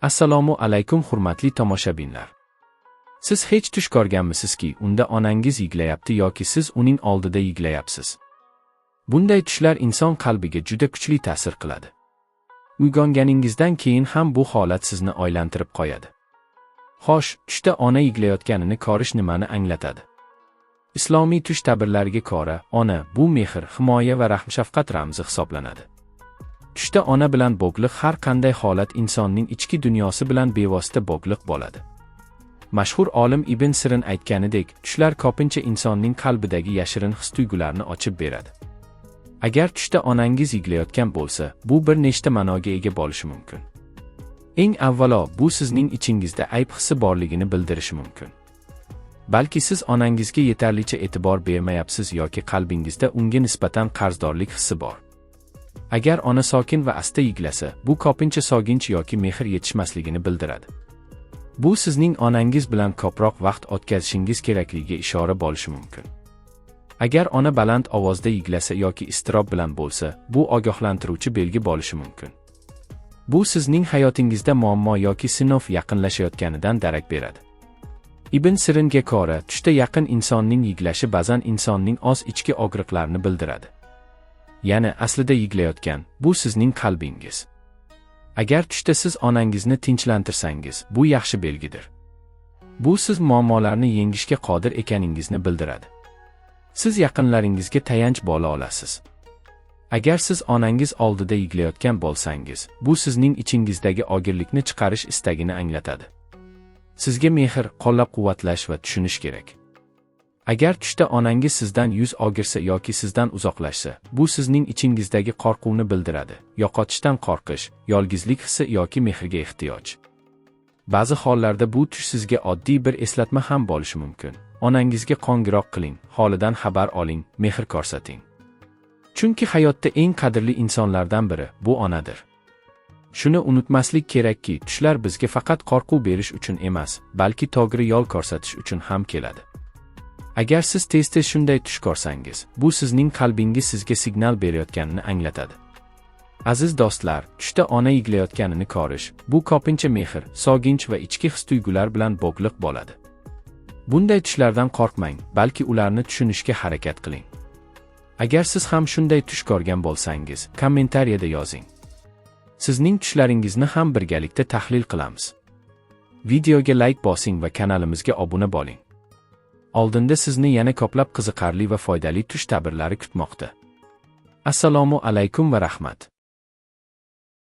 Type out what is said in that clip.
Assalomu alaykum hurmatli tomoshabinlar. Siz hech tush ko'rganmisizki, unda onangiz yiglayapti yoki siz uning oldida yiglayapsiz? Bunday tushlar inson qalbiga juda kuchli ta'sir qiladi. Uyg'onganingizdan keyin ham bu holat sizni oylantirib qo'yadi. Xo'sh, tushda ona yiglayotganini ko'rish nimani anglatadi? Islomiy tush ta'birlariga ko'ra, ona bu mehr, himoya va rahm-shafqat ramzi hisoblanadi. Tushda ona bilan bog'liq har qanday holat insonning ichki dunyosi bilan bevosita bog'liq bo'ladi. Mashhur olim Ibn Sirin aytganidek, tushlar ko'pincha insonning qalbidagi yashirin his-tuyg'ularni ochib beradi. Agar tushda onangiz yiglayotgan bo'lsa, bu bir nechta ma'noga ega bo'lishi mumkin. Eng avvalo, bu sizning ichingizda ayb hissi borligini bildirishi mumkin. Balki siz onangizga yetarlicha e'tibor bermayapsiz yoki qalbingizda unga nisbatan qarzdorlik hissi bor. Agar ona sokin va asta yiglasa, bu ko'pincha sog'inch yoki mehr yetishmasligini bildiradi. Bu sizning onangiz bilan ko'proq vaqt o'tkazishingiz kerakligiga ishora bo'lishi mumkin. Agar ona baland ovozda yiglasa yoki iztirob bilan bo'lsa, bu ogohlantiruvchi belgi bo'lishi mumkin. Bu sizning hayotingizda muammo yoki sinov yaqinlashayotganidan darak beradi. Ibn Siringa ko'ra, tushda yaqin insonning yiglashi ba'zan insonning o'z ichki og'riqlarini bildiradi. Ya'ni aslida yiglayotgan, bu sizning qalbingiz. Agar tushda siz onangizni tinchlantirsangiz, bu yaxshi belgidir. Bu siz muammolarni yengishga qodir ekaningizni bildiradi. Siz yaqinlaringizga tayanch bo'la olasiz. Agar siz onangiz oldida yiglayotgan bo'lsangiz, bu sizning ichingizdagi og'irlikni chiqarish istagini anglatadi. Sizga mehr, qo'llab-quvvatlash va tushunish kerak. Agar tushda onangiz sizdan yuz o'girsa yoki sizdan uzoqlashsa, bu sizning ichingizdagi qo'rquvni bildiradi. Yo'qotishdan qo'rqish, yolg'izlik hissi yoki mehrga ehtiyoj. Ba'zi hollarda bu tush sizga oddiy bir eslatma ham bo'lishi mumkin. Onangizga qo'ng'iroq qiling, holidan xabar oling, mehr ko'rsating. Chunki hayotda eng qadrli insonlardan biri bu onadir. Shuni unutmaslik kerakki, tushlar bizga faqat qo'rquv berish uchun emas, balki to'g'ri yo'l ko'rsatish uchun ham keladi. Agar siz tez-tez shunday tush ko'rsangiz, bu sizning qalbingiz sizga signal berayotganini anglatadi. Aziz do'stlar, tushda ona yiglayotganini ko'rish, bu ko'pincha mehr, sog'inch va ichki his-tuyg'ular bilan bog'liq bo'ladi. Bunday tushlardan qo'rqmang, balki ularni tushunishga harakat qiling. Agar siz ham shunday tush ko'rgan bo'lsangiz, kommentariyada yozing. Sizning tushlaringizni ham birgalikda tahlil qilamiz. Videoga like bosing va kanalimizga obuna bo'ling. Oldinda sizni yana ko'plab qiziqarli va foydali tush ta'birlari kutmoqda. Assalomu alaykum va rahmat.